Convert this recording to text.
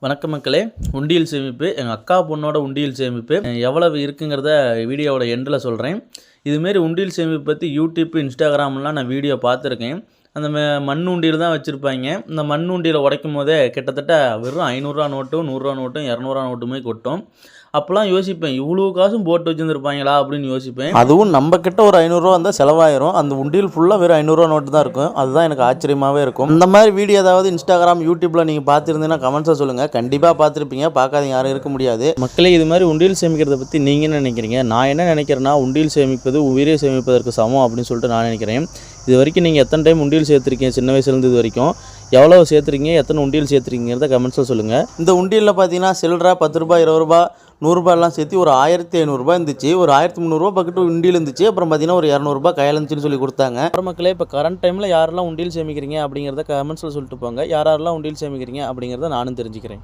வணக்கம் மக்களே. உண்டியல் சேமிப்பு எங்கள் அக்கா பொண்ணோட உண்டியல் சேமிப்பு எவ்வளவு இருக்குங்கிறத வீடியோவோட எண்டில் சொல்கிறேன். இதுமாரி உண்டியல் சேமிப்பு பற்றி யூடியூப், இன்ஸ்டாகிராம்லாம் நான் வீடியோ பார்த்துருக்கேன். அந்த மண் உண்டியல் தான் வச்சுருப்பாங்க. இந்த மண் உண்டியலை உடைக்கும் போதே கிட்டத்தட்ட வெறும் 500 நோட்டும், 100 நோட்டும், 200 நோட்டுமே கொட்டும். அப்போலாம் யோசிப்பேன், இவ்வளோ காசும் போட்டு வச்சுருந்துருப்பாங்களா அப்படின்னு யோசிப்பேன். அதுவும் நம்ம கிட்ட ஒரு 500 வந்தால் செலவாயிரும். அந்த உண்டியல் ஃபுல்லாக வெறும் 500 நோட்டு தான் இருக்கும். அதுதான் எனக்கு ஆச்சரியமாகவே இருக்கும். இந்த மாதிரி வீடியோ ஏதாவது இன்ஸ்டாகிராம், யூடியூப்பில் நீங்கள் பார்த்துருந்தீங்கன்னா கமெண்ட்ஸை சொல்லுங்கள். கண்டிப்பாக பார்த்துருப்பீங்க, பார்க்காதீங்க யாரும் இருக்க முடியாது. மக்களே, இது மாதிரி உண்டியல் சேமிக்கிறத பற்றி நீங்கள் என்ன நினைக்கிறீங்க? நான் என்ன நினைக்கிறேன்னா, உண்டியல் சேமிப்பது உயிரை சேமிப்பதற்கு சமம் அப்படின்னு சொல்லிட்டு நான் நினைக்கிறேன். இது வரைக்கும் நீங்கள் எத்தனை டைம் உண்டியல் சேர்த்துருக்கீங்க? சின்ன வயசுலேருந்து இது வரைக்கும் எவ்வளோ சேர்த்துருக்கீங்க? எத்தனை உண்டியல் சேர்த்துருக்கீங்கிறத கமெண்ட்ஸில் சொல்லுங்கள். இந்த உண்டியலில் பார்த்தீங்கன்னா சில்லறை 10 ரூபாய், 20 ரூபா, 100 ரூபாயெல்லாம் சேர்த்து ஒரு 1500 ரூபாய் இருந்துச்சு. ஒரு 1300 பக்கத்து உண்டியல் இருந்துச்சு. அப்புறம் பார்த்தீங்கன்னா ஒரு 200 ரூபாய் கையில் இருந்துச்சுன்னு சொல்லி கொடுத்தாங்க. அப்புறம் மக்களே, இப்போ கரண்ட் டைமில் யாரெல்லாம் உண்டியல் சேமிக்கிறீங்க அப்படிங்கிறத கமெண்ட்ஸில் சொல்லிட்டு போங்க. யாரெல்லாம் உண்டியல் சேமிக்கிறீங்க அப்படிங்கிறத நானும் தெரிஞ்சுக்கிறேன்.